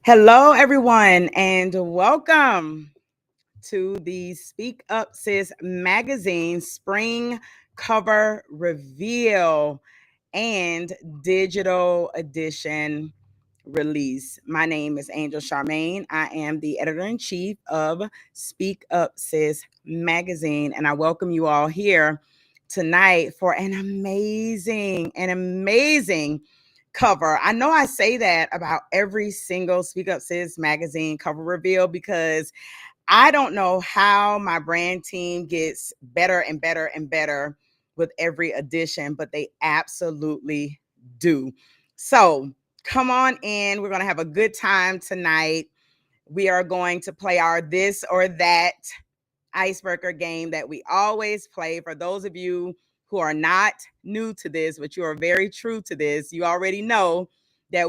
Hello, everyone, and welcome to the SpeakUpSis Magazine Spring Cover Reveal and Digital Edition release. My name is Angel Charmaine. I am the editor-in-chief of SpeakUpSis Magazine, and I welcome you all here tonight for an amazing cover. I know I say that about every single SpeakUpSis Magazine cover reveal because I don't know how my brand team gets better and better and better with every edition, but they absolutely do. So come on in. We're going to have a good time tonight. We are going to play our this or that icebreaker game that we always play. For those of you who are not new to this, but you are very true to this, you already know that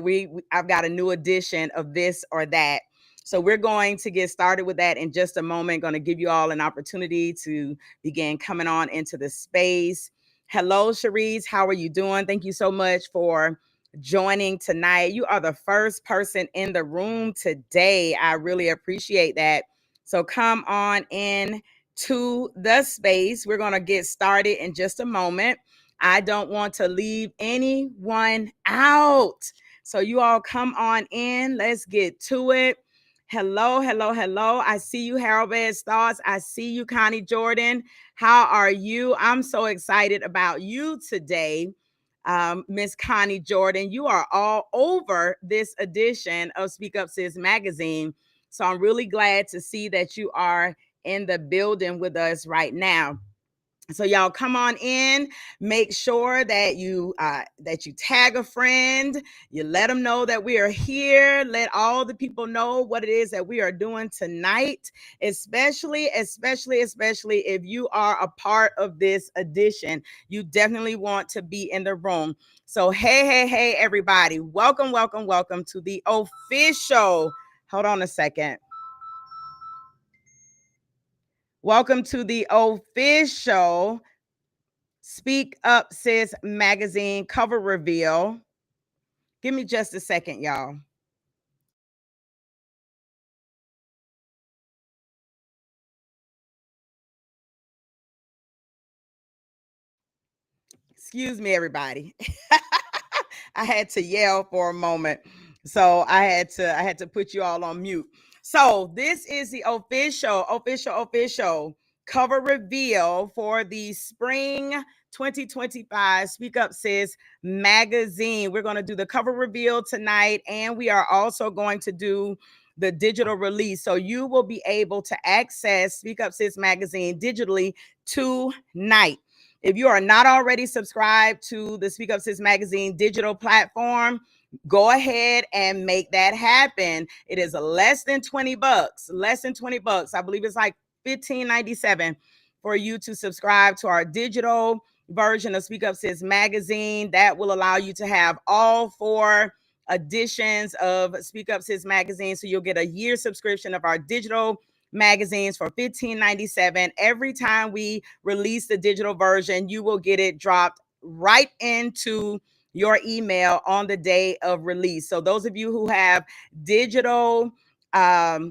I've got a new edition of this or that. So we're going to get started with that in just a moment. Going to give you all an opportunity to begin coming on into the space. Hello, Cherise. How are you doing? Thank you so much for joining tonight. You are the first person in the room today. I really appreciate that. So come on in to the space. We're going to get started in just a moment. I don't want to leave anyone out. So you all come on in. Let's get to it. Hello. I see you, Harold Bed's Thoughts. I see you, Connie Jordan. How are you? I'm so excited about you today, Miss Connie Jordan. You are all over this edition of SpeakUpSis Magazine. So I'm really glad to see that you are in the building with us right now. So y'all come on in. Make sure that you tag a friend. You let them know that we are here. Let all the people know what it is that we are doing tonight, especially if you are a part of this edition. You definitely want to be in the room. So hey, everybody. Welcome to the official. Hold on a second. Welcome to the official SpeakUpSis Magazine cover reveal. Give me just a second, y'all. Excuse me, everybody. I had to yell for a moment. So I had to put you all on mute. So this is the official cover reveal for the spring 2025 SpeakUpSis Magazine. We're going to do the cover reveal tonight, and we are also going to do the digital release. So you will be able to access SpeakUpSis Magazine digitally tonight. If you are not already subscribed to the SpeakUpSis Magazine digital platform, go ahead and make that happen. It is less than $20. I believe it's like $15.97 for you to subscribe to our digital version of SpeakUpSis Magazine. That will allow you to have all 4 editions of SpeakUpSis Magazine. So you'll get a year subscription of our digital magazines for $15.97. Every time we release the digital version, you will get it dropped right into your email on the day of release. So those of you who have digital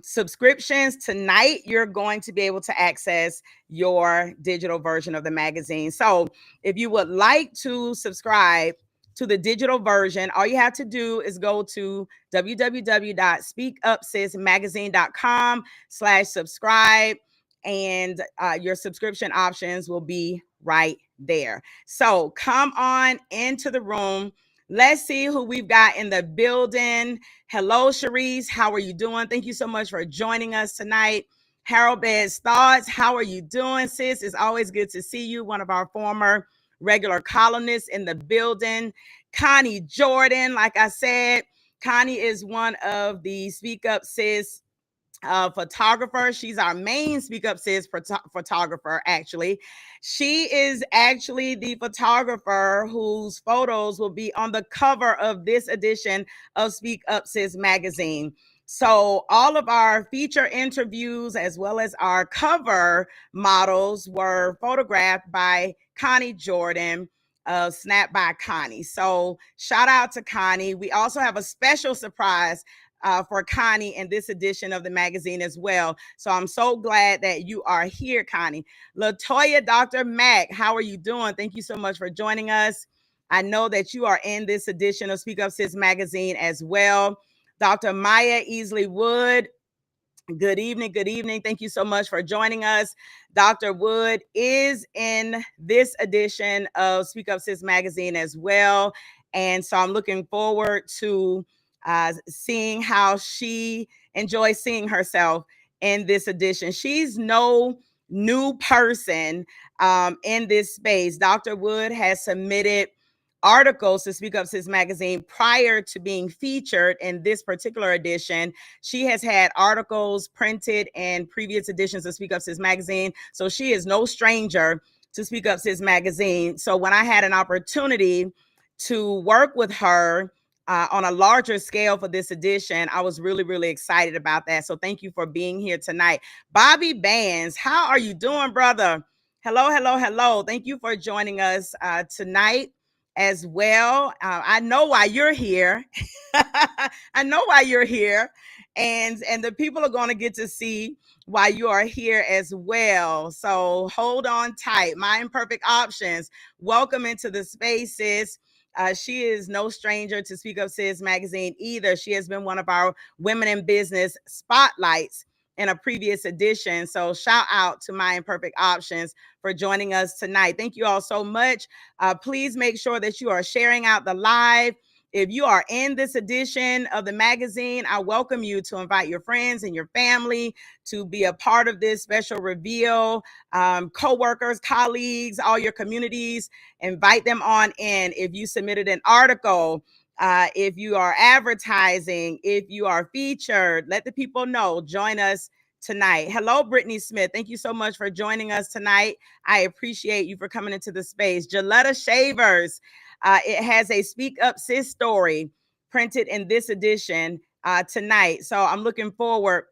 subscriptions tonight, you're going to be able to access your digital version of the magazine. So if you would like to subscribe to the digital version, all you have to do is go to www.speakupsismagazine.com/subscribe, and your subscription options will be right there. So come on into the room. Let's see who we've got in the building. Hello, Cherise. How are you doing? Thank you so much for joining us tonight. Harold Bed's Thoughts. How are you doing, sis? It's always good to see you. One of our former regular columnists in the building. Connie Jordan, like I said, Connie is one of the SpeakUpSis photographer. She's our main SpeakUpSis photographer, actually. She is actually the photographer whose photos will be on the cover of this edition of SpeakUpSis Magazine. So all of our feature interviews as well as our cover models were photographed by Connie Jordan, Snap by Connie. So shout out to Connie. We also have a special surprise for Connie in this edition of the magazine as well. So I'm so glad that you are here, Connie. Latoya, Dr. Mack, how are you doing? Thank you so much for joining us. I know that you are in this edition of Speak Up Sis magazine as well. Dr. Maya Easley Wood, good evening. Good evening. Thank you so much for joining us. Dr. Wood is in this edition of Speak Up Sis magazine as well. And so I'm looking forward to seeing how she enjoys seeing herself in this edition. She's no new person in this space. Dr. Wood has submitted articles to Speak Up Sis magazine prior to being featured in this particular edition. She has had articles printed in previous editions of Speak Up Sis magazine, so she is no stranger to Speak Up Sis magazine. So when I had an opportunity to work with her on a larger scale for this edition, I was really, really excited about that. So thank you for being here tonight. Bobby Bands, how are you doing, brother? Hello, hello, hello. Thank you for joining us tonight as well. I know why you're here. I know why you're here. And the people are going to get to see why you are here as well. So hold on tight. My Imperfect Options, welcome into the spaces. She is no stranger to Speak Up Sis magazine either. She has been one of our women in business spotlights in a previous edition. So shout out to My Imperfect Options for joining us tonight. Thank you all so much. Please make sure that you are sharing out the live. If you are in this edition of the magazine, I welcome you to invite your friends and your family to be a part of this special reveal. Co-workers, colleagues, all your communities, invite them on in. If you submitted an article, if you are advertising, if you are featured, let the people know. Join us tonight. Hello, Brittany Smith. Thank you so much for joining us tonight. I appreciate you for coming into the space. Jaletta Shavers, it has a Speak Up Sis story printed in this edition tonight. So I'm looking forward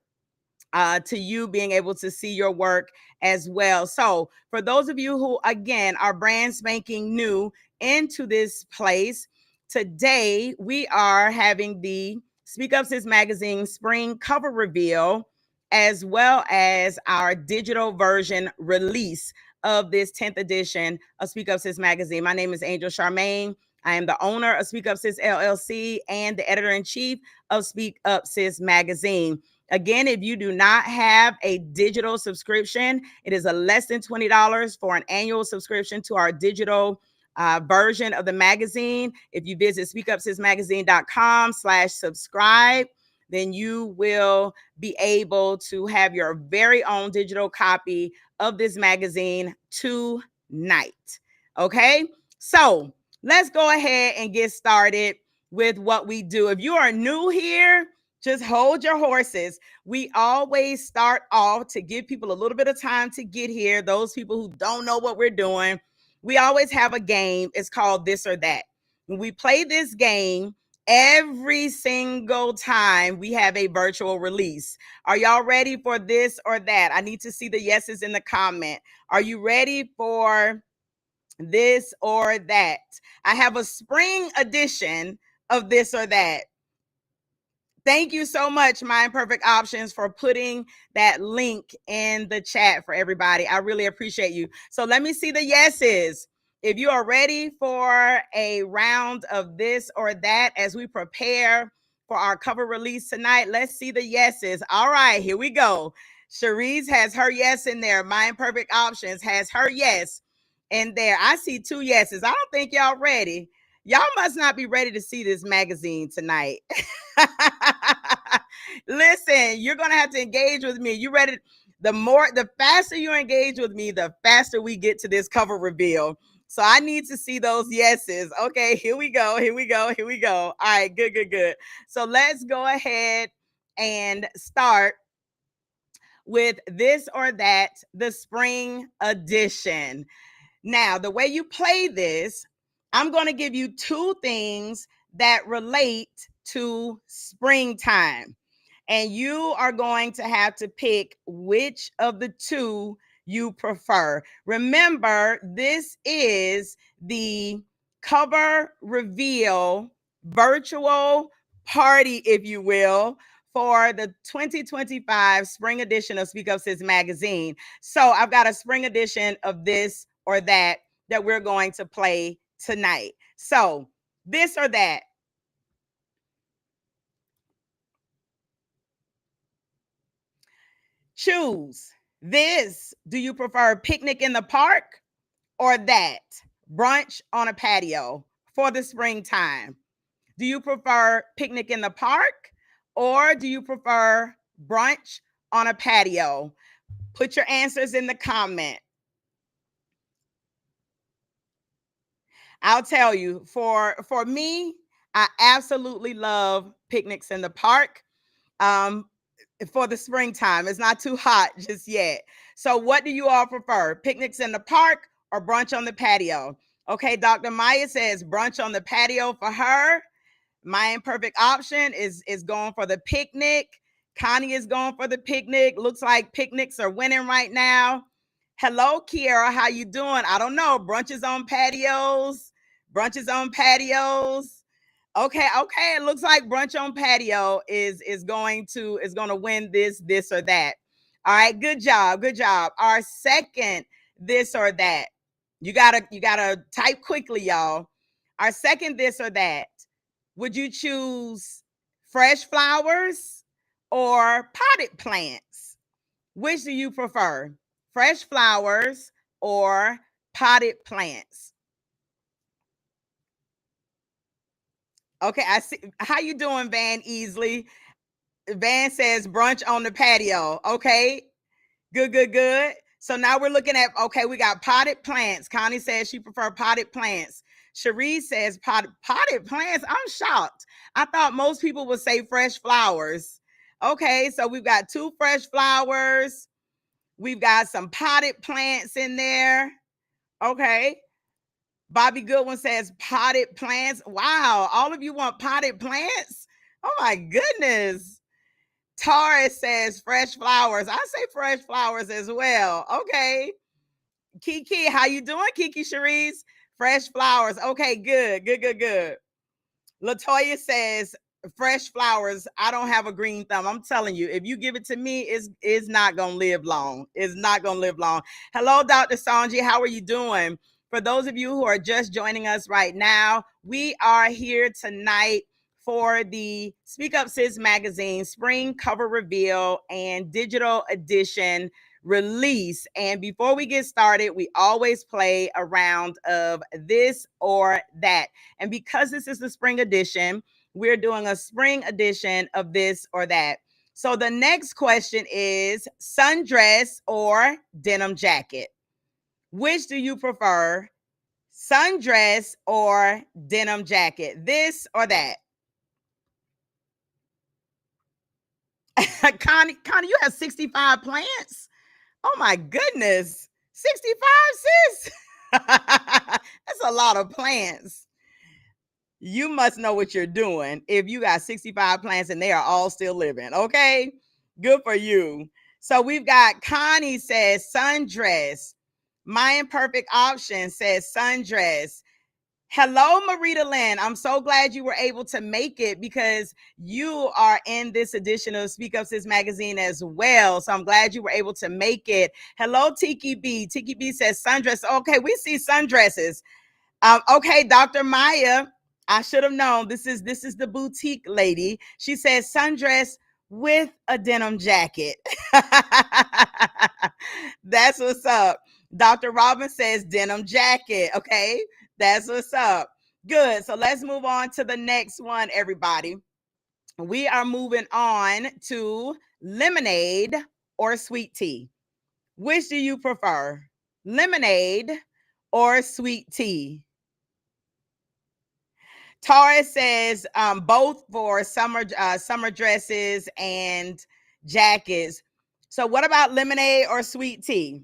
to you being able to see your work as well. So for those of you who, again, are brand spanking new into this place, today we are having the Speak Up Sis magazine spring cover reveal, as well as our digital version release of this 10th edition of Speak Up Sis magazine. My name is Angel Charmaine. I am the owner of Speak Up Sis LLC and the editor-in-chief of Speak Up Sis magazine. Again, if you do not have a digital subscription, it is a less than $20 for an annual subscription to our digital version of the magazine. If you visit speakupsismagazine.com/subscribe, then you will be able to have your very own digital copy of this magazine tonight. Okay, so let's go ahead and get started with what we do. If you are new here, just hold your horses. We always start off to give people a little bit of time to get here. Those people who don't know what we're doing, we always have a game. It's called This or That. When we play this game, every single time we have a virtual release. Are y'all ready for this or that? I need to see the yeses in the comment. Are you ready for this or that? I have a spring edition of This or That. Thank you so much, My Imperfect Options, for putting that link in the chat for everybody. I really appreciate you. So let me see the yeses. If you are ready for a round of this or that as we prepare for our cover release tonight, let's see the yeses. All right, here we go. Cherise has her yes in there. My Imperfect Options has her yes in there. I see two yeses. I don't think y'all ready. Y'all must not be ready to see this magazine tonight. Listen, you're gonna have to engage with me. You ready? The faster you engage with me, the faster we get to this cover reveal. So I need to see those yeses. Okay, here we go. Here we go. Here we go. All right, good, good, good. So let's go ahead and start with This or That, the spring edition. Now, the way you play this, I'm going to give you two things that relate to springtime. And you are going to have to pick which of the two you prefer. Remember, this is the cover reveal virtual party, if you will, for the 2025 spring edition of Speak Up Sis Magazine. So I've got a spring edition of this or that we're going to play tonight. So this or that. Choose this. Do you prefer picnic in the park or that? Brunch on a patio for the springtime. Do you prefer picnic in the park or do you prefer brunch on a patio? Put your answers in the comment. I'll tell you, for me, I absolutely love picnics in the park. For the springtime, it's not too hot just yet. So what do you all prefer? Picnics in the park or brunch on the patio? Okay, Dr. Maya says brunch on the patio for her. My imperfect option is going for the picnic. Connie is going for the picnic. Looks like picnics are winning right now. Hello, Kiara. How you doing? I don't know. Brunches on patios. Brunches on patios. Okay. It looks like brunch on patio is going to win this or that. All right. Good job. Our second this or that. You gotta type quickly, y'all. Our second this or that. Would you choose fresh flowers or potted plants? Which do you prefer? Fresh flowers or potted plants? Okay, I see. How you doing, Van Easley? Van says brunch on the patio. Okay, good. So now we're looking at, okay, we got potted plants. Connie says she prefer potted plants. Cherie says potted plants. I'm shocked. I thought most people would say fresh flowers. Okay, so we've got two fresh flowers. We've got some potted plants in there. Okay. Bobby Goodwin says potted plants. Wow, all of you want potted plants? Oh my goodness. Taurus says fresh flowers. I say fresh flowers as well. Okay. Kiki, how you doing, Kiki Cherise? Fresh flowers. Okay, good. Latoya says fresh flowers. I don't have a green thumb. I'm telling you, if you give it to me, it's not gonna live long. It's not gonna live long. Hello, Dr. Sanji. How are you doing? For those of you who are just joining us right now, we are here tonight for the Speak Up Sis Magazine spring cover reveal and digital edition release. And before we get started, we always play a round of this or that. And because this is the spring edition, we're doing a spring edition of this or that. So the next question is sundress or denim jacket? Which do you prefer? Sundress or denim jacket? This or that? Connie, you have 65 plants? Oh my goodness. 65, sis? That's a lot of plants. You must know what you're doing if you got 65 plants and they are all still living. Okay. Good for you. So we've got Connie says sundress. My imperfect option says sundress. Hello, Marita Lynn. I'm so glad you were able to make it because you are in this edition of Speak Up Sis Magazine as well. So I'm glad you were able to make it. Hello, Tiki B. Tiki B says sundress. Okay, we see sundresses. Okay, Dr. Maya, I should have known. This is the boutique lady. She says sundress with a denim jacket. That's what's up. Dr. Robin says denim jacket. Okay, that's what's up. Good. So let's move on to the next one, everybody. We are moving on to lemonade or sweet tea. Which do you prefer? Lemonade or sweet tea? Taurus says both for summer dresses and jackets. So what about lemonade or sweet tea?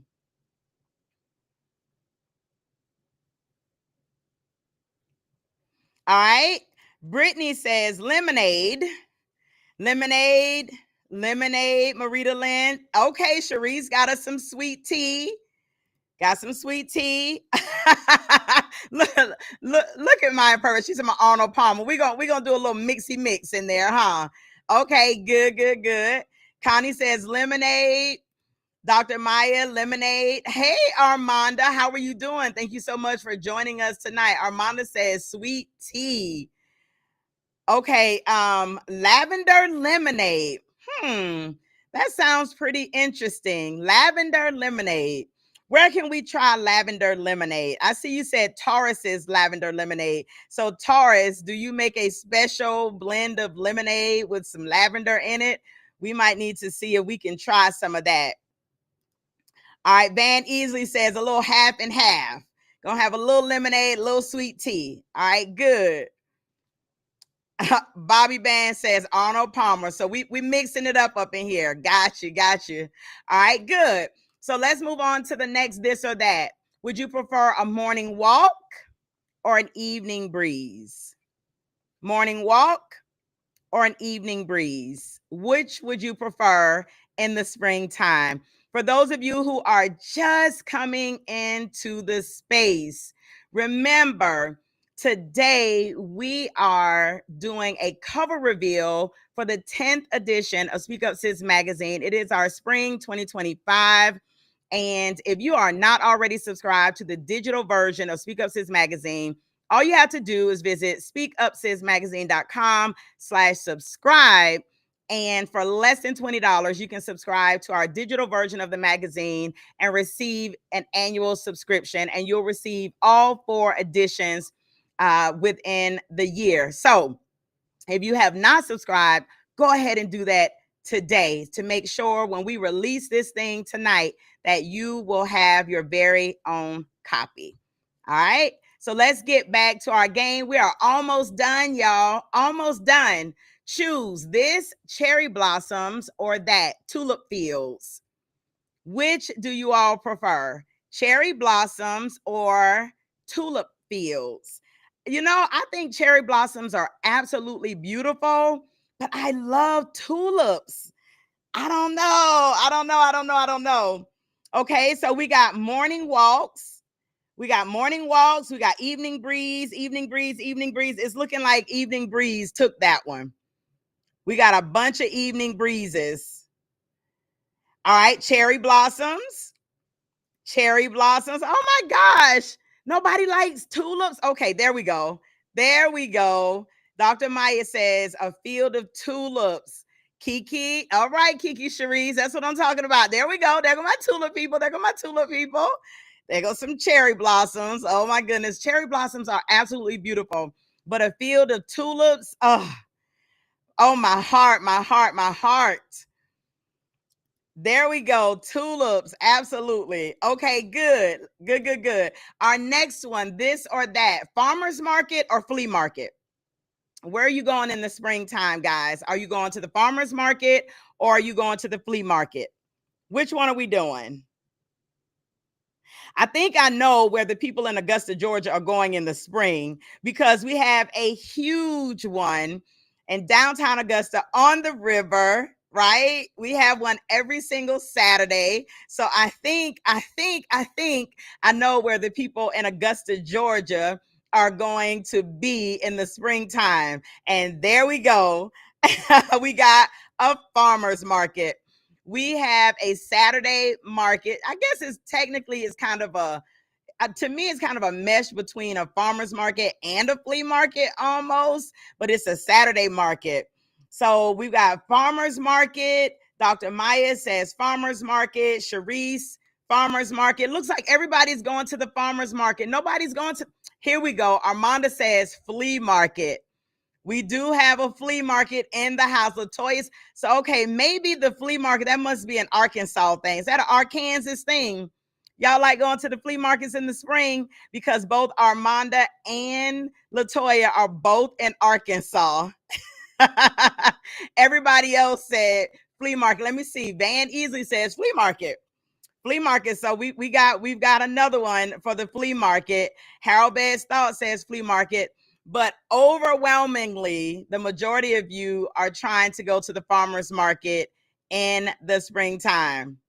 All right. Brittany says lemonade. Lemonade. Marita Lynn. Okay, Cherie's got us some sweet tea. Got some sweet tea. look at my purpose. She's my Arnold Palmer. We're gonna do a little mixy mix in there, huh? Okay, good. Connie says lemonade. Dr. Maya, lemonade. Hey, Armanda, how are you doing? Thank you so much for joining us tonight. Armanda says sweet tea. Okay, lavender lemonade. That sounds pretty interesting. Lavender lemonade. Where can we try lavender lemonade? I see you said Taurus's lavender lemonade. So Taurus, do you make a special blend of lemonade with some lavender in it? We might need to see if we can try some of that. All right, Van Easley says a little half and half. Gonna have a little lemonade, a little sweet tea. All right, good. Bobby Band says Arnold Palmer. So we mixing it up in here. Got you. All right, good. So let's move on to the next this or that. Would you prefer a morning walk or an evening breeze? Morning walk or an evening breeze? Which would you prefer in the springtime? For those of you who are just coming into the space, remember, today we are doing a cover reveal for the 10th edition of SpeakUpSis Magazine. It is our spring 2025. And if you are not already subscribed to the digital version of SpeakUpSis Magazine, all you have to do is visit speakupsismagazine.com/subscribe. And for less than $20, you can subscribe to our digital version of the magazine and receive an annual subscription. And you'll receive all 4 editions within the year. So if you have not subscribed, go ahead and do that today to make sure when we release this thing tonight that you will have your very own copy. All right. So let's get back to our game. We are almost done, y'all. Almost done. Choose this, cherry blossoms, or that, tulip fields. Which do you all prefer? Cherry blossoms or tulip fields? You know, I think cherry blossoms are absolutely beautiful, but I love tulips. I don't know. Okay, so we got morning walks. We got evening breeze. It's looking like evening breeze took that one. We got a bunch of evening breezes. All right, cherry blossoms. Oh my gosh. Nobody likes tulips. Okay, there we go. Dr. Maya says a field of tulips. Kiki. All right, Kiki Cherise. That's what I'm talking about. There we go. There go my tulip people. There go some cherry blossoms. Oh my goodness. Cherry blossoms are absolutely beautiful. But a field of tulips. Oh, my heart. There we go. Tulips. Absolutely. Okay, good. Our next one, this or that, farmer's market or flea market? Where are you going in the springtime, guys? Are you going to the farmer's market or are you going to the flea market? Which one are we doing? I think I know where the people in Augusta, Georgia are going in the spring because we have a huge one in downtown Augusta on the river, right? We have one every single Saturday. So I think I know where the people in Augusta, Georgia are going to be in the springtime. And there we go. We got a farmer's market. We have a Saturday market. I guess it's kind of to me, it's kind of a mesh between a farmer's market and a flea market almost, but it's a Saturday market. So we've got farmer's market. Dr. Maya says farmer's market. Sharice, farmer's market. Looks like everybody's going to the farmer's market. Nobody's going to. Here we go. Armanda says flea market. We do have a flea market in the house. Latoya. So, okay, maybe the flea market, that must be an Arkansas thing. Is that an Arkansas thing? Y'all like going to the flea markets in the spring? Because both Armanda and Latoya are both in Arkansas. Everybody else said flea market. Let me see. Van Easley says flea market. So we've got another one for the flea market. Harold Bed's Thought says flea market. But overwhelmingly, the majority of you are trying to go to the farmer's market in the springtime.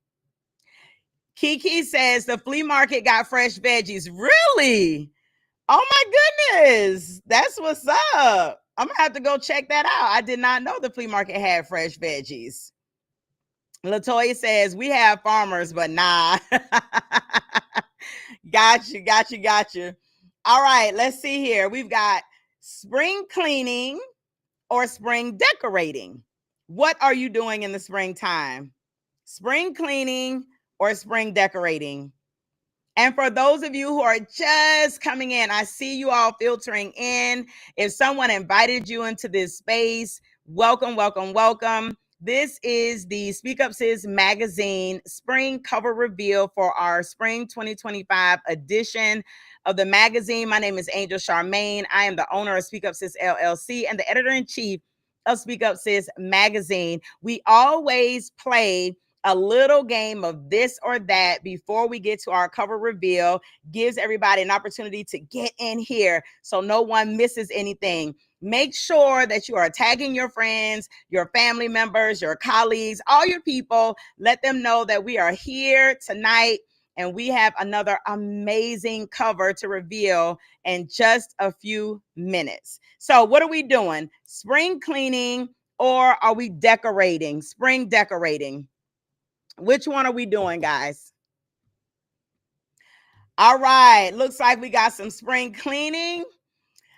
Kiki says the flea market got fresh veggies. Really? Oh my goodness. That's what's up. I'm gonna have to go check that out. I did not know the flea market had fresh veggies. Latoya says we have farmers, but nah. Got you. All right, let's see here. We've got spring cleaning or spring decorating. What are you doing in the springtime? Spring cleaning or spring decorating? And for those of you who are just coming in, I see you all filtering in. If someone invited you into this space, welcome, welcome, welcome. This is the SpeakUpSis Magazine spring cover reveal for our spring 2025 edition of the magazine. My name is Angel Charmaine. I am the owner of SpeakUpSis LLC and the editor-in-chief of SpeakUpSis Magazine. We always play a little game of this or that before we get to our cover reveal, gives everybody an opportunity to get in here so no one misses anything. Make sure that you are tagging your friends, your family members, your colleagues, all your people. Let them know that we are here tonight and we have another amazing cover to reveal in just a few minutes. So what are we doing? Spring cleaning or are we decorating? Spring decorating. Which one are we doing, guys? All right. Looks like we got some spring cleaning.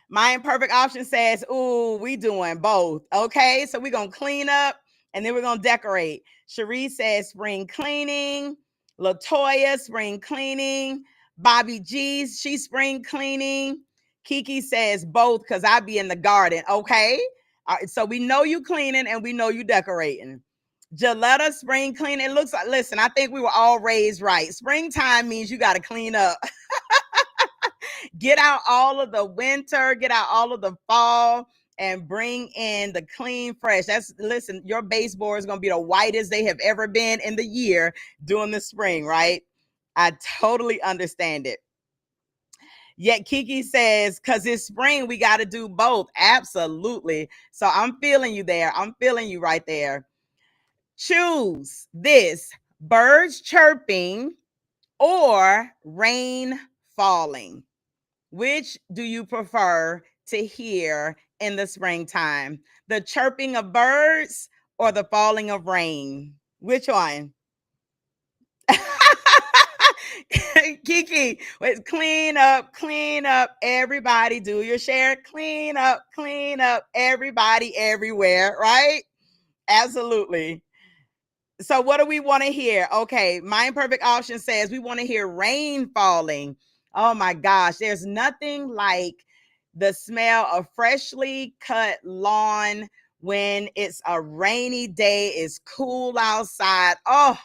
My imperfect option says, ooh, we doing both. Okay. So we're going to clean up and then we're going to decorate. Cherie says spring cleaning. Latoya, spring cleaning. Bobby G, she's spring cleaning. Kiki says both because I be in the garden. Okay. All right, so we know you cleaning and we know you decorating. Jaletta, spring clean. It looks like, listen, I think we were all raised right. Springtime means you got to clean up. Get out all of the winter, get out all of the fall, and bring in the clean, fresh. Listen, your baseboard is going to be the whitest they have ever been in the year during the spring, right? I totally understand it. Yet Kiki says, because it's spring, we got to do both. Absolutely. So I'm feeling you there. I'm feeling you right there. Choose this: birds chirping or rain falling. Which do you prefer to hear in the springtime? The chirping of birds or the falling of rain? Which one? Kiki, wait, clean up, everybody do your share. Clean up, everybody everywhere, right? Absolutely. So what do we want to hear? Okay, my imperfect option says we want to hear rain falling. Oh my gosh, there's nothing like the smell of freshly cut lawn when it's a rainy day, it's cool outside. Oh,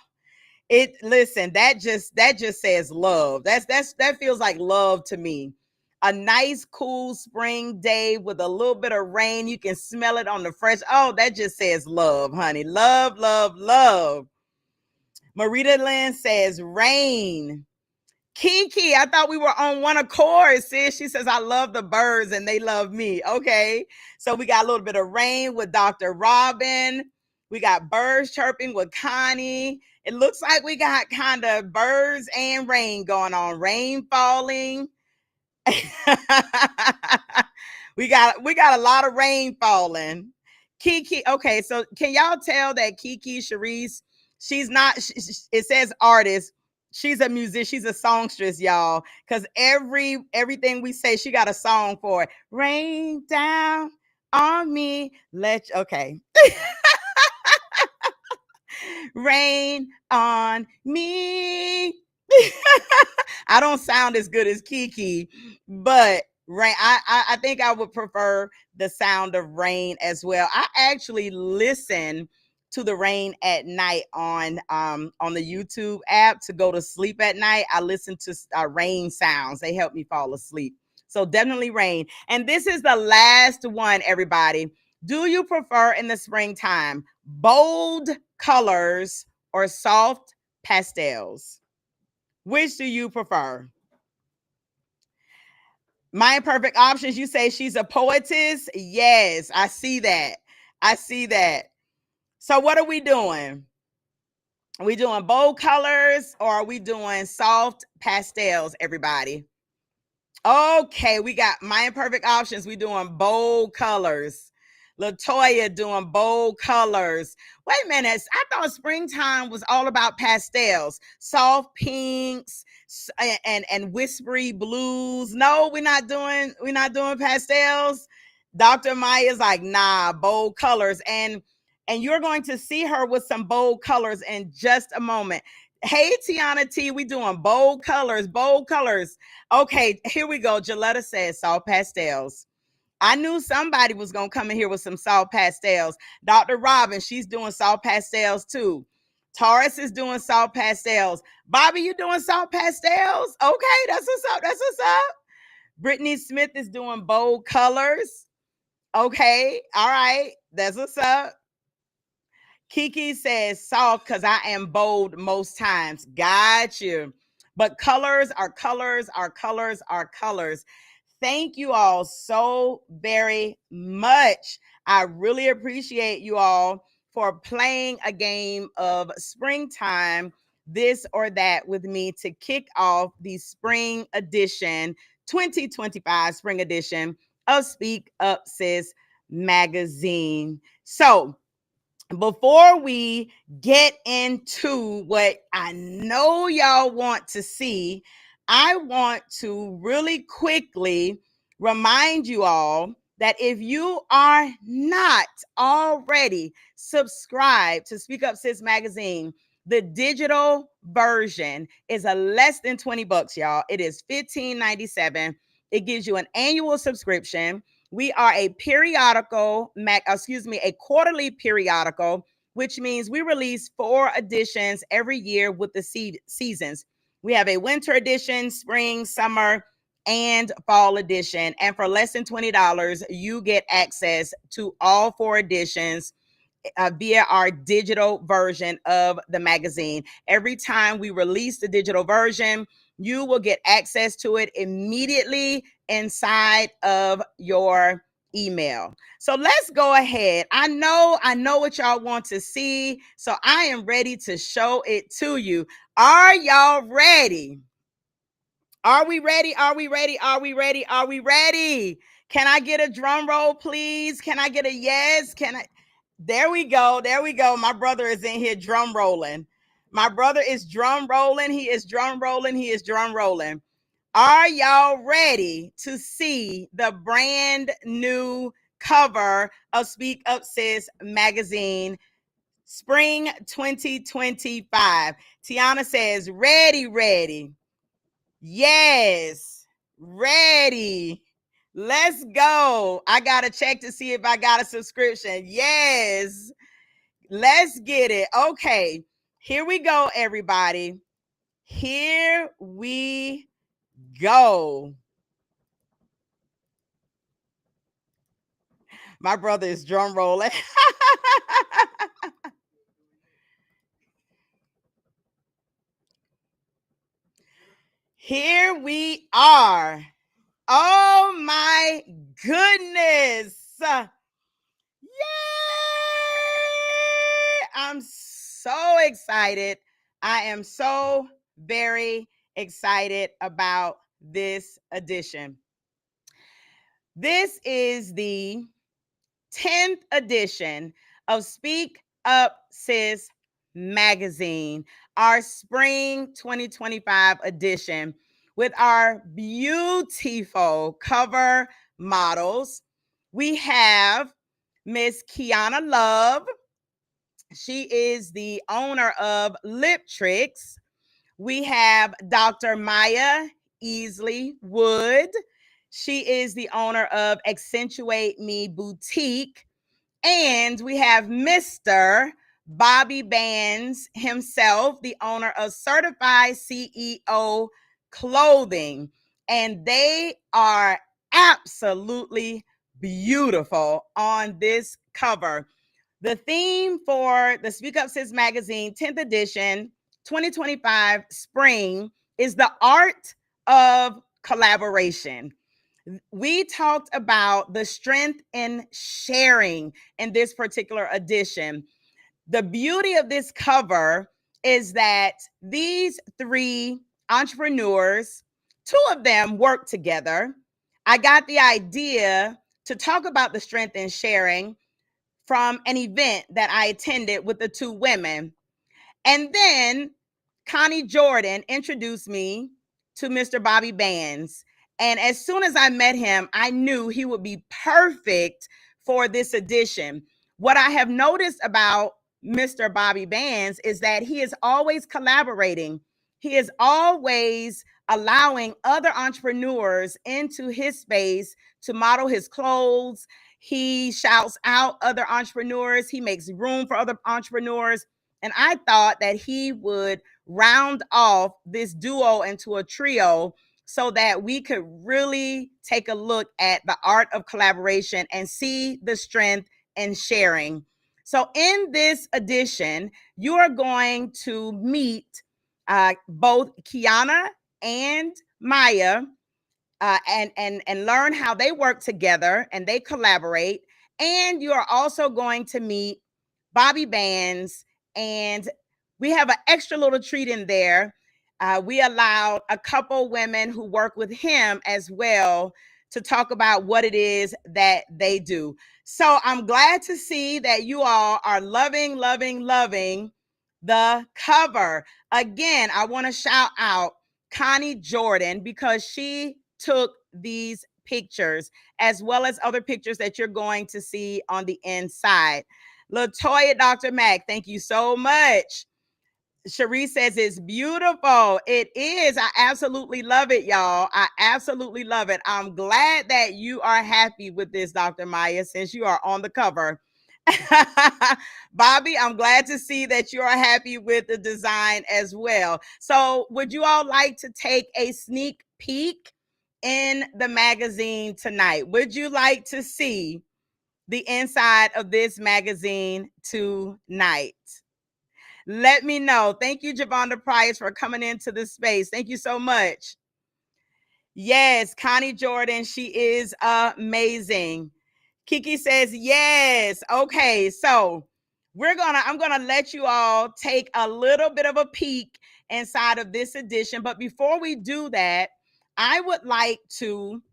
listen, that just says love. That feels like love to me. A nice cool spring day with a little bit of rain. You can smell it on the fresh. Oh, that just says love, honey. Love, love, love. Marita Lynn says rain. Kiki, I thought we were on one accord, sis. She says, I love the birds and they love me. Okay. So we got a little bit of rain with Dr. Robin. We got birds chirping with Connie. It looks like we got kind of birds and rain going on. Rain falling. we got a lot of rain falling. Kiki, okay, so can y'all tell that Kiki Charisse, she's not, it says artist, she's a musician, she's a songstress, y'all, because everything we say, she got a song for it. Rain down on me, okay. Rain on me. I don't sound as good as Kiki, but rain. I think I would prefer the sound of rain as well. I actually listen to the rain at night on the YouTube app to go to sleep at night. I listen to rain sounds. They help me fall asleep. So definitely rain. And this is the last one, everybody. Do you prefer in the springtime bold colors or soft pastels? Which do you prefer? My imperfect options, you say she's a poetess. Yes, I see that. So what are we doing? Are we doing bold colors or are we doing soft pastels, everybody? Okay, we got my imperfect options. We doing bold colors. Latoya doing bold colors. Wait a minute. I thought springtime was all about pastels, soft pinks and whispery blues. No, we're not doing pastels. Dr. Maya's like, nah, bold colors. And you're going to see her with some bold colors in just a moment. Hey, Tiana T, we doing bold colors, bold colors. Okay, here we go. Jaletta says soft pastels. I knew somebody was going to come in here with some soft pastels. Dr. Robin, she's doing soft pastels too. Taurus is doing soft pastels. Bobby, you doing soft pastels? Okay, that's what's up. That's what's up. Brittany Smith is doing bold colors. Okay, all right. That's what's up. Kiki says soft because I am bold most times. Got you. But colors are colors are colors are colors. Thank you all so very much. I really appreciate you all for playing a game of springtime, this or that with me to kick off the spring edition, 2025 spring edition of Speak Up Sis Magazine. So, before we get into what I know y'all want to see, I want to really quickly remind you all that if you are not already subscribed to Speak Up Sis Magazine, the digital version is a less than 20 bucks, y'all. It is $15.97. It gives you an annual subscription. We are a a quarterly periodical, which means we release 4 editions every year with the seasons. We have a winter edition, spring, summer, and fall edition. And for less than $20, you get access to all 4 editions via our digital version of the magazine. Every time we release the digital version, you will get access to it immediately inside of your email. So let's go ahead. I know what y'all want to see, so I am ready to show it to you. Are y'all ready? Are we ready? Are we ready? Are we ready? Are we ready? Can I get a drum roll, please? Can I get a yes? Can I? There we go. There we go. My brother is in here drum rolling. My brother is drum rolling. He is drum rolling. He is drum rolling. Are y'all ready to see the brand new cover of Speak Up Sis Magazine, Spring 2025? Tiana says, ready, ready. Yes, ready. Let's go. I got to check to see if I got a subscription. Yes, let's get it. Okay, here we go, everybody. Here we go. My brother is drum rolling. Here we are. Oh my goodness. Yay! I'm so excited. I am so very excited about this edition. This is the 10th edition of Speak Up Sis Magazine, our spring 2025 edition with our beautiful cover models. We have Miss Kiana Love. She is the owner of Lip Tricks. We have Dr. Maya Easley Wood. She is the owner of Accentuate Me Boutique. And we have Mr. Bobby Bands himself, the owner of Certified CEO Clothing. And they are absolutely beautiful on this cover. The theme for the Speak Up Sis Magazine 10th edition 2025 spring is the art of collaboration. We talked about the strength in sharing in this particular edition. The beauty of this cover is that these three entrepreneurs, two of them work together. I got the idea to talk about the strength in sharing from an event that I attended with the two women. And then Connie Jordan introduced me to Mr. Bobby Bands. And as soon as I met him, I knew he would be perfect for this edition. What I have noticed about Mr. Bobby Bands is that he is always collaborating. He is always allowing other entrepreneurs into his space to model his clothes. He shouts out other entrepreneurs. He makes room for other entrepreneurs. And I thought that he would round off this duo into a trio so that we could really take a look at the art of collaboration and see the strength in sharing. So, in this edition, you are going to meet both Kiana and Maya, and learn how they work together and they collaborate. And you are also going to meet Bobby Bands, and we have an extra little treat in there. We allowed a couple women who work with him as well to talk about what it is that they do. So I'm glad to see that you all are loving, loving, loving the cover. Again, I want to shout out Connie Jordan because she took these pictures as well as other pictures that you're going to see on the inside. Latoya, Dr. Mac, thank you so much. Cherie says it's beautiful. It is. I absolutely love it, y'all. I absolutely love it. I'm glad that you are happy with this, Dr. Maya, since you are on the cover. Bobby, I'm glad to see that you are happy with the design as well. So, would you all like to take a sneak peek in the magazine tonight? Would you like to see the inside of this magazine tonight? Let me know. Thank you, Javonda Price, for coming into this space. Thank you so much. Yes, Connie Jordan, she is amazing. Kiki says yes. Okay, so I'm gonna let you all take a little bit of a peek inside of this edition. But before we do that, I would like to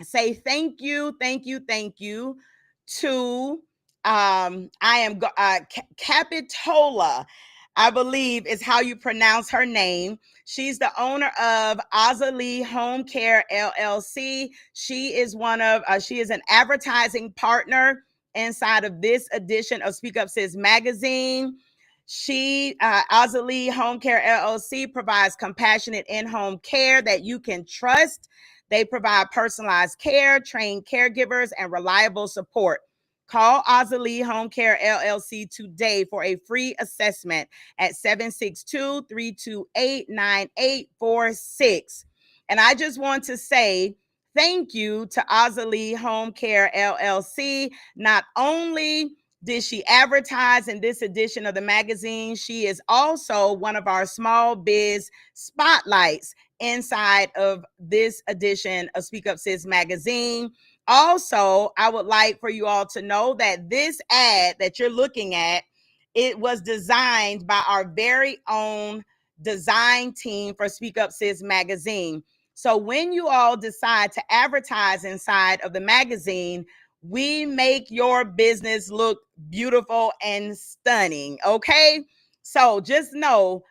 say thank you to Capitola, I believe is how you pronounce her name. She's the owner of Azalee Home Care LLC. She is an advertising partner inside of this edition of SpeakUpSis Magazine. Azalee Home Care LLC provides compassionate in-home care that you can trust. They provide personalized care, trained caregivers, and reliable support. Call Azalee Home Care LLC today for a free assessment at 762-328-9846. And I just want to say thank you to Azalee Home Care LLC. Not only did she advertise in this edition of the magazine, she is also one of our small biz spotlights inside of this edition of SpeakUpSis Magazine. Also, I would like for you all to know that this ad that you're looking at, it was designed by our very own design team for SpeakUpSis Magazine. So when you all decide to advertise inside of the magazine, we make your business look beautiful and stunning, okay? So just know,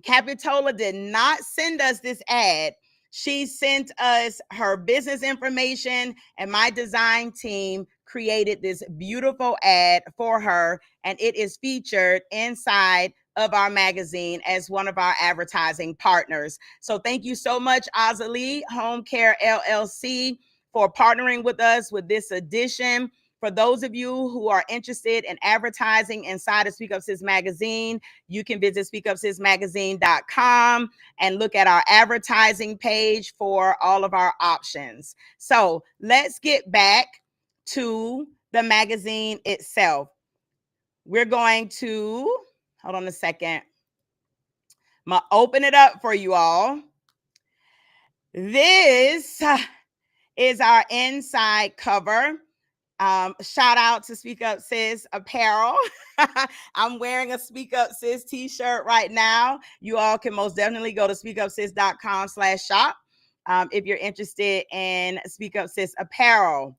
Capitola did not send us this ad. She sent us her business information, and my design team created this beautiful ad for her, and it is featured inside of our magazine as one of our advertising partners. So thank you so much, Azalee Home Care LLC, for partnering with us with this edition. For those of you who are interested in advertising inside of SpeakUpSis Magazine, you can visit SpeakUpSisMagazine.com and look at our advertising page for all of our options. So let's get back to the magazine itself. We're going to, hold on a second. I'm going to open it up for you all. This is our inside cover. Shout out to Speak Up Sis Apparel. I'm wearing a Speak Up Sis t-shirt right now. You all can most definitely go to speakupsis.com/shop if you're interested in Speak Up Sis Apparel.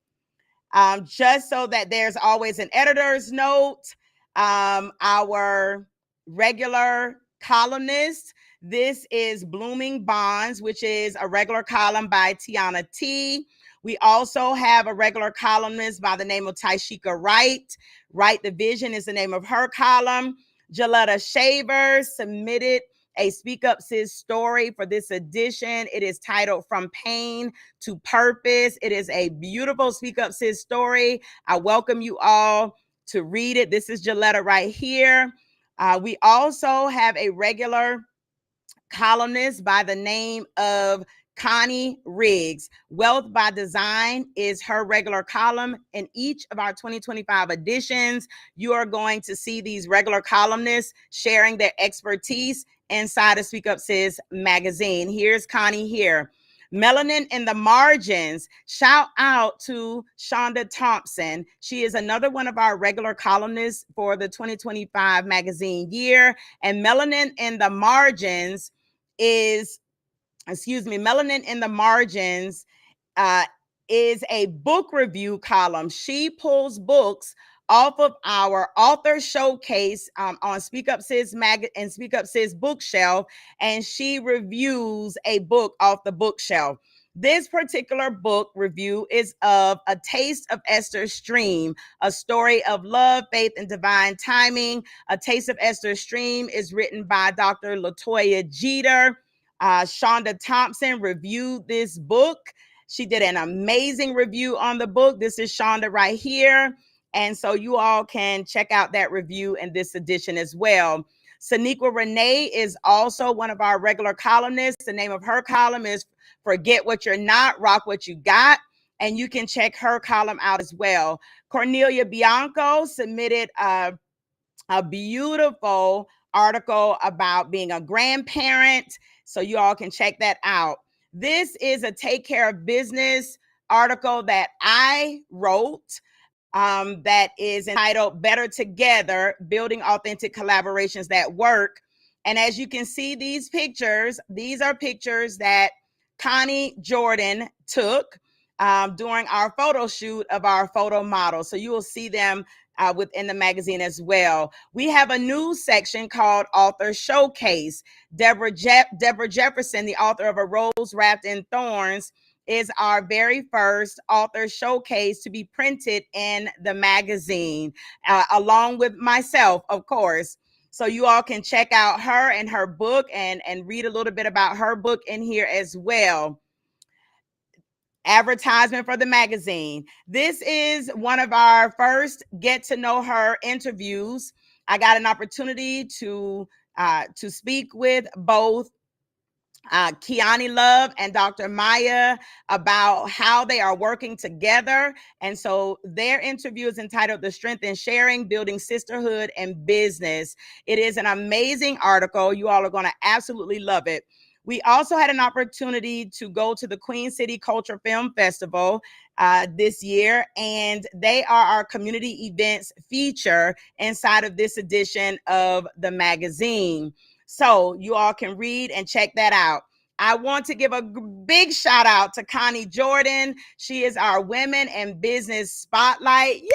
Just so that there's always an editor's note, our regular columnist, this is Blooming Bonds, which is a regular column by Tiana T. We also have a regular columnist by the name of Tyshika Wright. Write the Vision is the name of her column. Jaletta Shaver submitted a Speak Up Sis story for this edition. It is titled From Pain to Purpose. It is a beautiful Speak Up Sis story. I welcome you all to read it. This is Jaletta right here. We also have a regular columnist by the name of Connie Riggs. Wealth by Design is her regular column. In each of our 2025 editions, you are going to see these regular columnists sharing their expertise inside of Speak Up Sis Magazine. Here's Connie here. Melanin in the Margins. Shout out to Shonda Thompson. She is another one of our regular columnists for the 2025 magazine year. And Melanin in the Margins Melanin in the Margins is a book review column. She pulls books off of our author showcase on Speak Up Sis and Speak Up Sis bookshelf, and she reviews a book off the bookshelf. This particular book review is of A Taste of Esther's Stream, a story of love, faith, and divine timing. A Taste of Esther's Stream is written by Dr. Latoya Jeter. Shonda Thompson reviewed this book. She did an amazing review on the book. This is Shonda right here. And so you all can check out that review in this edition as well. Saniqua Renee is also one of our regular columnists. The name of her column is Forget What You're Not, Rock What You Got. And you can check her column out as well. Cornelia Bianco submitted a beautiful article about being a grandparent. So you all can check that out. This is a Take Care of Business article that I wrote that is entitled Better Together, Building Authentic Collaborations That Work. And as you can see these pictures, these are pictures that Connie Jordan took during our photo shoot of our photo model. So you will see them within the magazine as well. We have a new section called Author Showcase. Deborah Jefferson, the author of A Rose Wrapped in Thorns, is our very first author showcase to be printed in the magazine, along with myself, of course. So you all can check out her and her book and read a little bit about her book in here as well. Advertisement for the magazine. This is one of our first get to know her interviews. I got an opportunity to speak with both Kiani Love and Dr. Maya about how they are working together. And so their interview is entitled The Strength in Sharing, Building Sisterhood and Business. It is an amazing article. You all are going to absolutely love it. We also had an opportunity to go to the Queen City Culture Film Festival this year, and they are our community events feature inside of this edition of the magazine. So you all can read and check that out. I want to give a big shout out to Connie Jordan. She is our Women in Business Spotlight. Yay!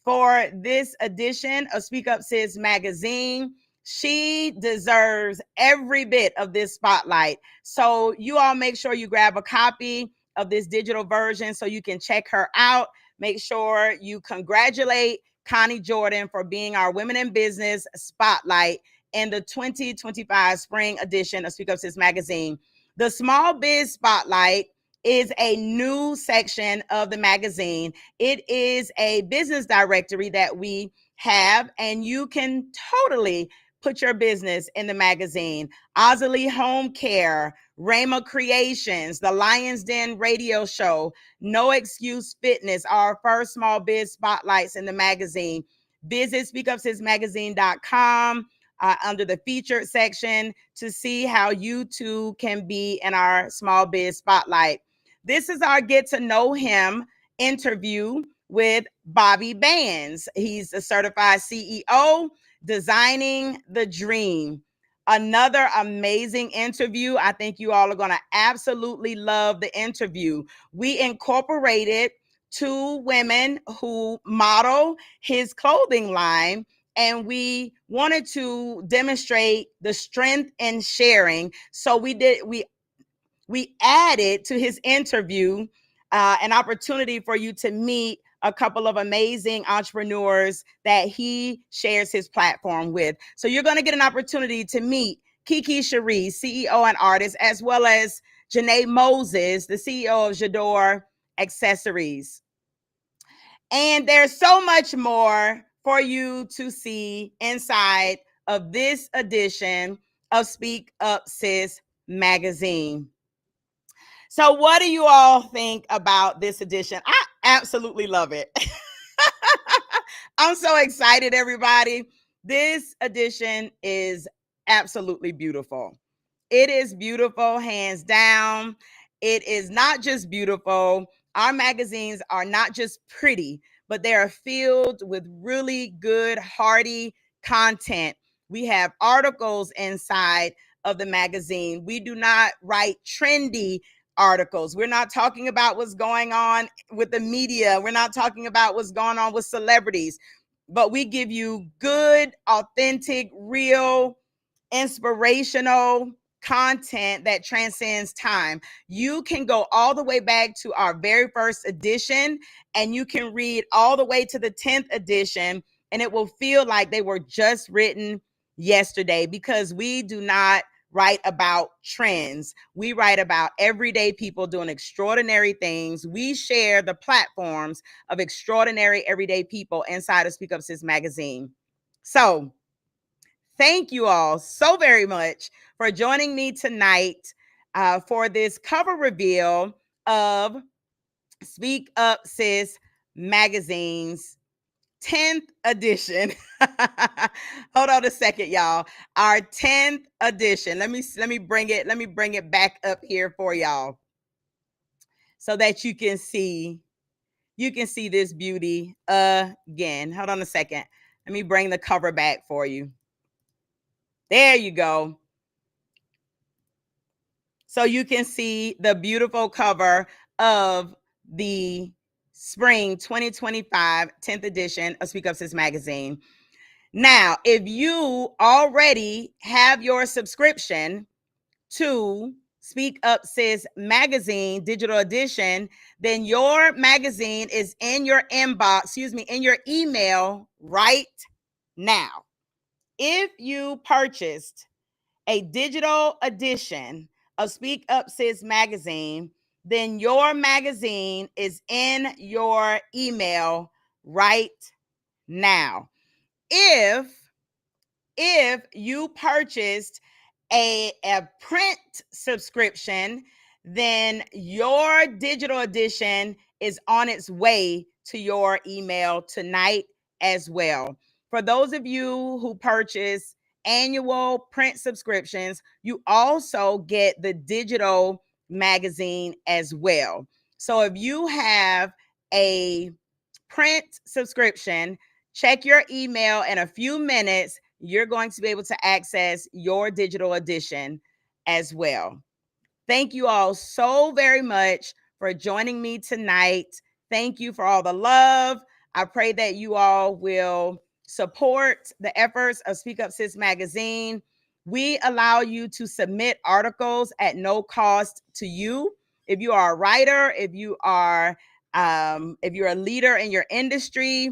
For this edition of Speak Up Sis Magazine. She deserves every bit of this spotlight. So you all make sure you grab a copy of this digital version so you can check her out. Make sure you congratulate Connie Jordan for being our Women in Business Spotlight in the 2025 spring edition of Speak Up Sis Magazine. The Small Biz Spotlight is a new section of the magazine. It is a business directory that we have, and you can totally put your business in the magazine. Ozzy Home Care, Rama Creations, the Lion's Den Radio Show, No Excuse Fitness, our first small biz spotlights in the magazine. Visit SpeakUpSisMagazine.com under the featured section to see how you too can be in our small biz spotlight. This is our Get to Know Him interview with Bobby Bands. He's a certified CEO, Designing the Dream. Another amazing interview. I think you all are going to absolutely love the interview. We incorporated two women who model his clothing line, and we wanted to demonstrate the strength in sharing. So we added to his interview an opportunity for you to meet a couple of amazing entrepreneurs that he shares his platform with. So you're going to get an opportunity to meet Kiki Cherie, CEO and artist, as well as Janae Moses, the CEO of J'adore Accessories. And there's so much more for you to see inside of this edition of Speak Up Sis Magazine. So what do you all think about this edition? I absolutely love it. I'm so excited, everybody. This edition is absolutely beautiful. It is beautiful, hands down. It is not just beautiful. Our magazines are not just pretty, but they are filled with really good, hearty content. We have articles inside of the magazine. We do not write trendy articles. We're not talking about what's going on with the media. We're not talking about what's going on with celebrities, but we give you good, authentic, real, inspirational content that transcends time. You can go all the way back to our very first edition, and you can read all the way to the 10th edition, and it will feel like they were just written yesterday, because we do not write about trends. We write about everyday people doing extraordinary things. We share the platforms of extraordinary everyday people inside of Speak Up Sis Magazine. So thank you all so very much for joining me tonight for this cover reveal of Speak Up Sis Magazine's 10th edition. Hold on a second, y'all. Our 10th edition. Let me bring it back up here for y'all so that you can see this beauty again. Hold on a second. Let me bring the cover back for you. There you go. So you can see the beautiful cover of the spring 2025 10th edition of Speak Up Sis Magazine. Now, if you already have your subscription to Speak Up Sis Magazine Digital Edition, then your magazine is in your inbox, in your email right now. If you purchased a digital edition of Speak Up Sis Magazine, then your magazine is in your email right now. If you purchased a print subscription, then your digital edition is on its way to your email tonight as well. For those of you who purchase annual print subscriptions, you also get the digital magazine as well. So if you have a print subscription, check your email in a few minutes. You're going to be able to access your digital edition as well. Thank you all so very much for joining me tonight. Thank you for all the love. I pray that you all will support the efforts of Speak Up Sis Magazine. We allow you to submit articles at no cost to you. If you are a writer, if you're a leader in your industry,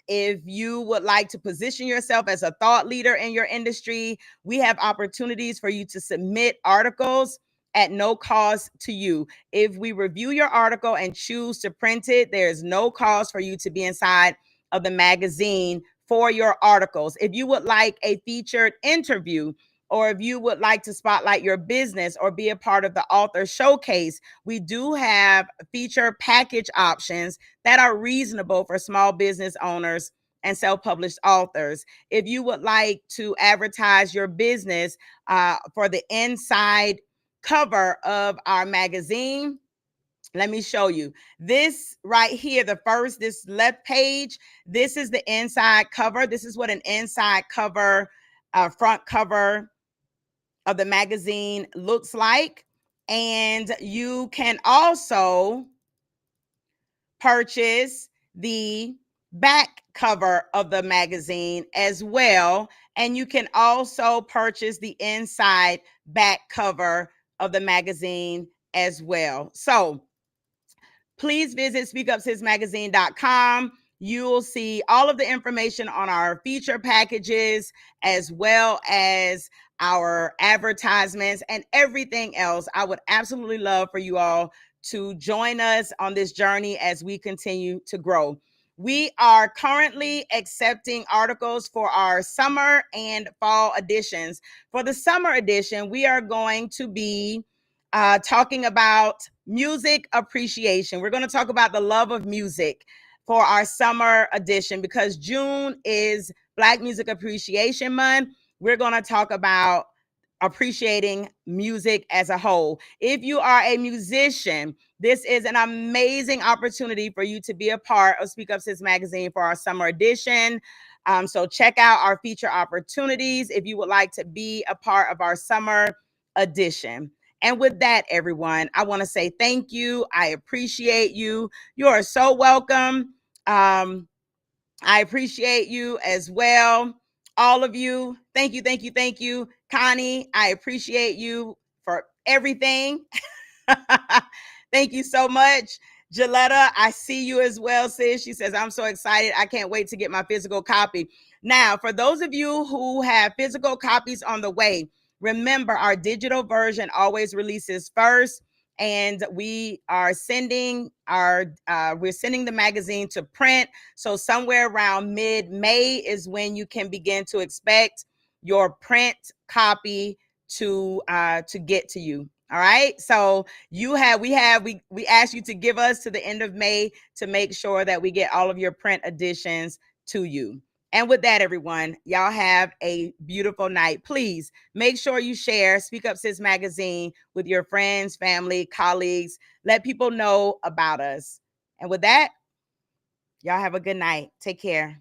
if you would like to position yourself as a thought leader in your industry, we have opportunities for you to submit articles at no cost to you. If we review your article and choose to print it, there's no cost for you to be inside of the magazine for your articles. If you would like a featured interview, or if you would like to spotlight your business or be a part of the author showcase, we do have feature package options that are reasonable for small business owners and self-published authors. If you would like to advertise your business for the inside cover of our magazine, Let me show you. This right here, this left page, this is the inside cover. This is what an inside cover, front cover of the magazine looks like. And you can also purchase the back cover of the magazine as well. And you can also purchase the inside back cover of the magazine as well. So please visit SpeakUpSisMagazine.com. You will see all of the information on our feature packages as well as our advertisements and everything else. I would absolutely love for you all to join us on this journey as we continue to grow. We are currently accepting articles for our summer and fall editions. For the summer edition, we are going to be talking about music appreciation. We're going to talk about the love of music for our summer edition because June is Black Music Appreciation Month. We're going to talk about appreciating music as a whole. If you are a musician, this is an amazing opportunity for you to be a part of Speak Up Sis Magazine for our summer edition. So check out our feature opportunities if you would like to be a part of our summer edition. And with that, everyone, I want to say thank you. I appreciate you. You are so welcome. I appreciate you as well. All of you. Thank you, thank you, thank you. Connie, I appreciate you for everything. Thank you so much. Jaletta, I see you as well, sis. She says, I'm so excited. I can't wait to get my physical copy. Now, for those of you who have physical copies on the way, remember our digital version always releases first. And we are sending the magazine to print. So somewhere around mid-May is when you can begin to expect your print copy to get to you. All right. So we asked you to give us to the end of May to make sure that we get all of your print editions to you. And with that, everyone, y'all have a beautiful night. Please make sure you share Speak Up Sis Magazine with your friends, family, colleagues. Let people know about us. And with that, y'all have a good night. Take care.